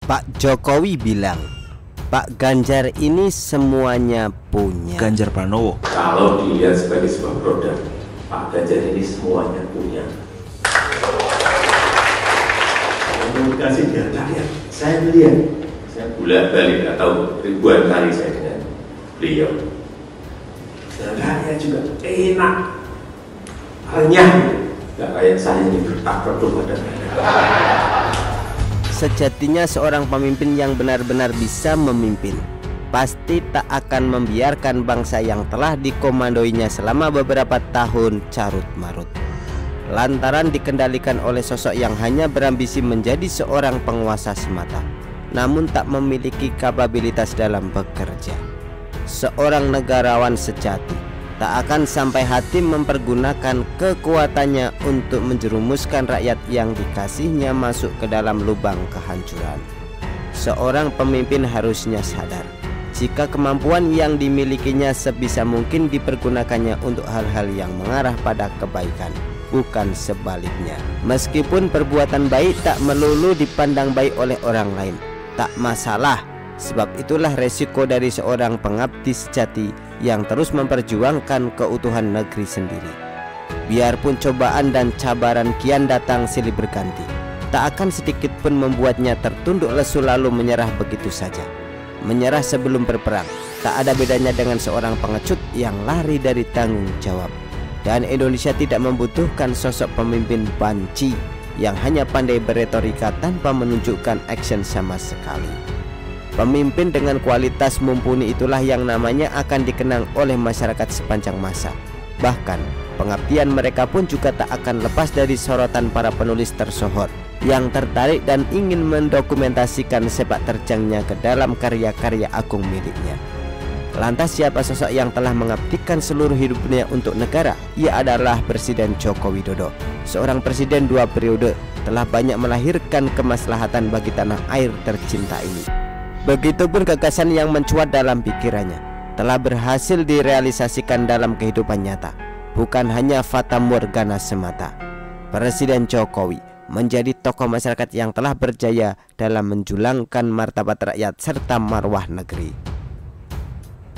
Pak Jokowi bilang Pak Ganjar ini semuanya punya. Ganjar Pranowo. Kalau dilihat sebagai sebuah produk, Pak Ganjar ini semuanya punya. Komunikasi dengan rakyat, saya melihat, saya bolak-balik atau ribuan kali saya dengan beliau. Dan rakyat juga enak, renyah, nggak kayak saya ini bertakluk pada Sejatinya seorang pemimpin yang benar-benar bisa memimpin pasti tak akan membiarkan bangsa yang telah dikomandoinya selama beberapa tahun carut-marut lantaran dikendalikan oleh sosok yang hanya berambisi menjadi seorang penguasa semata, namun tak memiliki kapabilitas dalam bekerja. Seorang negarawan sejati tak akan sampai hati mempergunakan kekuatannya untuk menjerumuskan rakyat yang dikasihnya masuk ke dalam lubang kehancuran. Seorang pemimpin harusnya sadar jika kemampuan yang dimilikinya sebisa mungkin dipergunakannya untuk hal-hal yang mengarah pada kebaikan, bukan sebaliknya. Meskipun perbuatan baik tak melulu dipandang baik oleh orang lain, tak masalah. Sebab itulah resiko dari seorang pengabdi sejati yang terus memperjuangkan keutuhan negeri sendiri. Biarpun cobaan dan cabaran kian datang silih berganti, tak akan sedikit pun membuatnya tertunduk lesu lalu menyerah begitu saja. Menyerah sebelum berperang tak ada bedanya dengan seorang pengecut yang lari dari tanggung jawab. Dan Indonesia tidak membutuhkan sosok pemimpin banci yang hanya pandai beretorika tanpa menunjukkan action sama sekali. Pemimpin dengan kualitas mumpuni itulah yang namanya akan dikenang oleh masyarakat sepanjang masa. Bahkan pengabdian mereka pun juga tak akan lepas dari sorotan para penulis tersohor yang tertarik dan ingin mendokumentasikan sepak terjangnya ke dalam karya-karya agung miliknya. Lantas siapa sosok yang telah mengabdikan seluruh hidupnya untuk negara? Ia adalah Presiden Joko Widodo. Seorang presiden 2 periode telah banyak melahirkan kemaslahatan bagi tanah air tercinta ini. Begitupun gagasan yang mencuat dalam pikirannya telah berhasil direalisasikan dalam kehidupan nyata, bukan hanya fata morgana semata. Presiden Jokowi menjadi tokoh masyarakat yang telah berjaya dalam menjulangkan martabat rakyat serta marwah negeri.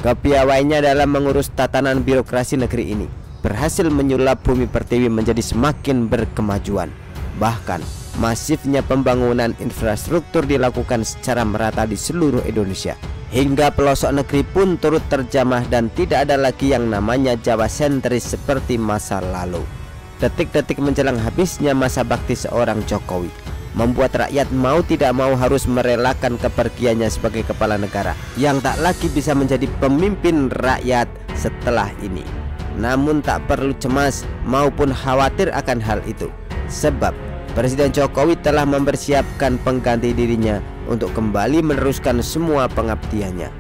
Kepiawaiannya dalam mengurus tatanan birokrasi negeri ini berhasil menyulap bumi pertiwi menjadi semakin berkemajuan. Bahkan masifnya pembangunan infrastruktur dilakukan secara merata di seluruh Indonesia, hingga pelosok negeri pun turut terjamah dan tidak ada lagi yang namanya Jawa sentris seperti masa lalu. Detik-detik menjelang habisnya masa bakti seorang Jokowi membuat rakyat mau tidak mau harus merelakan kepergiannya sebagai kepala negara yang tak lagi bisa menjadi pemimpin rakyat setelah ini. Namun tak perlu cemas maupun khawatir akan hal itu, sebab Presiden Jokowi telah mempersiapkan pengganti dirinya untuk kembali meneruskan semua pengabdiannya.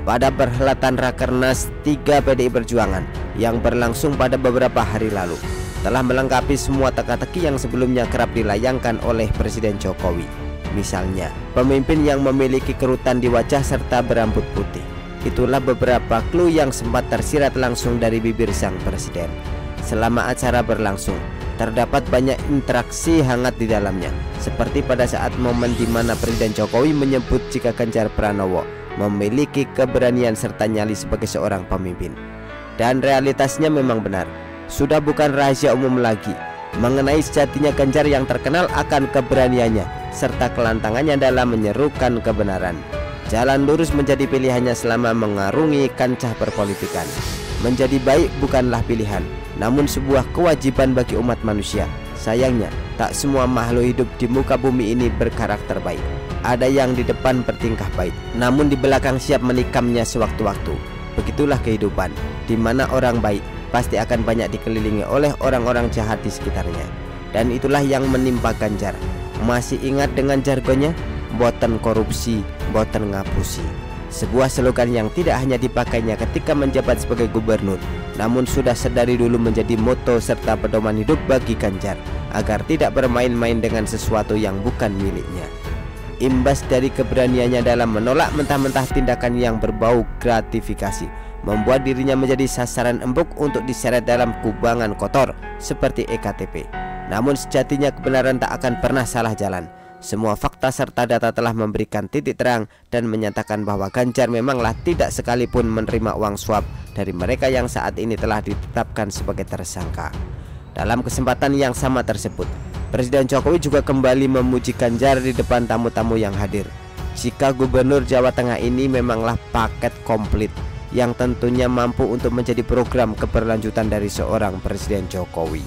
Pada perhelatan Rakernas 3 PDI Perjuangan yang berlangsung pada beberapa hari lalu telah melengkapi semua teka-teki yang sebelumnya kerap dilayangkan oleh Presiden Jokowi. Misalnya, pemimpin yang memiliki kerutan di wajah serta berambut putih. Itulah beberapa clue yang sempat tersirat langsung dari bibir sang presiden. Selama acara berlangsung, terdapat banyak interaksi hangat di dalamnya, seperti pada saat momen di mana Presiden Jokowi menyebut jika Ganjar Pranowo memiliki keberanian serta nyali sebagai seorang pemimpin. Dan realitasnya memang benar, sudah bukan rahasia umum lagi mengenai sejatinya Ganjar yang terkenal akan keberaniannya serta kelantangannya dalam menyerukan kebenaran. Jalan lurus menjadi pilihannya selama mengarungi kancah perpolitikan. Menjadi baik bukanlah pilihan, namun sebuah kewajiban bagi umat manusia. Sayangnya, tak semua makhluk hidup di muka bumi ini berkarakter baik. Ada yang di depan bertingkah baik, namun di belakang siap menikamnya sewaktu-waktu. Begitulah kehidupan, di mana orang baik pasti akan banyak dikelilingi oleh orang-orang jahat di sekitarnya. Dan itulah yang menimpa Ganjar. Masih ingat dengan jargonnya? Boten korupsi, boten ngapusi. Sebuah slogan yang tidak hanya dipakainya ketika menjabat sebagai gubernur, namun sudah sedari dulu menjadi moto serta pedoman hidup bagi Ganjar agar tidak bermain-main dengan sesuatu yang bukan miliknya. Imbas dari keberaniannya dalam menolak mentah-mentah tindakan yang berbau gratifikasi, membuat dirinya menjadi sasaran empuk untuk diseret dalam kubangan kotor seperti EKTP. Namun sejatinya kebenaran tak akan pernah salah jalan. Semua fakta serta data telah memberikan titik terang dan menyatakan bahwa Ganjar memanglah tidak sekalipun menerima uang suap dari mereka yang saat ini telah ditetapkan sebagai tersangka. Dalam kesempatan yang sama tersebut, Presiden Jokowi juga kembali memuji Ganjar di depan tamu-tamu yang hadir. Jika Gubernur Jawa Tengah ini memanglah paket komplit yang tentunya mampu untuk menjadi program keberlanjutan dari seorang Presiden Jokowi.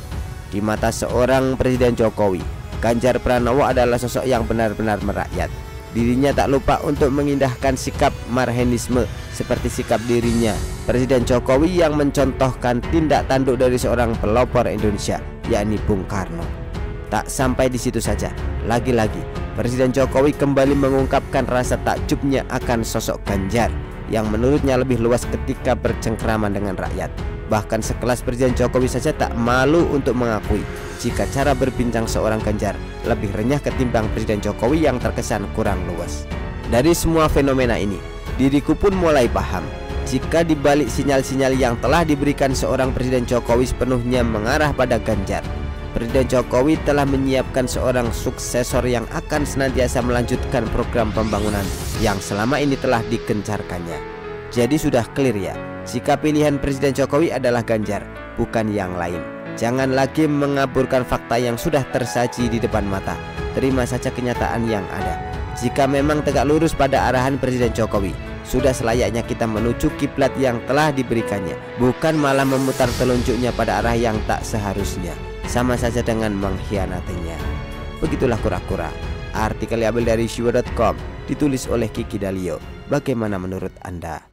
Di mata seorang Presiden Jokowi, Ganjar Pranowo adalah sosok yang benar-benar merakyat. Dirinya tak lupa untuk mengindahkan sikap marhenisme seperti sikap dirinya Presiden Jokowi yang mencontohkan tindak tanduk dari seorang pelopor Indonesia, yakni Bung Karno. Tak sampai di situ saja, lagi-lagi Presiden Jokowi kembali mengungkapkan rasa takjubnya akan sosok Ganjar yang menurutnya lebih luas ketika bercengkrama dengan rakyat. Bahkan sekelas Presiden Jokowi saja tak malu untuk mengakui jika cara berbincang seorang Ganjar lebih renyah ketimbang Presiden Jokowi yang terkesan kurang luas. Dari semua fenomena ini, diriku pun mulai paham jika dibalik sinyal-sinyal yang telah diberikan seorang Presiden Jokowi sepenuhnya mengarah pada Ganjar, Presiden Jokowi telah menyiapkan seorang suksesor yang akan senantiasa melanjutkan program pembangunan yang selama ini telah digencarkannya. Jadi sudah clear ya, jika pilihan Presiden Jokowi adalah Ganjar, bukan yang lain. Jangan lagi mengaburkan fakta yang sudah tersaji di depan mata. Terima saja kenyataan yang ada. Jika memang tegak lurus pada arahan Presiden Jokowi, sudah selayaknya kita menuju kiblat yang telah diberikannya, bukan malah memutar telunjuknya pada arah yang tak seharusnya. Sama saja dengan mengkhianatinya. Begitulah kura-kura. Artikel diambil dari Shiwa.com, ditulis oleh Kiki Dalio. Bagaimana menurut Anda?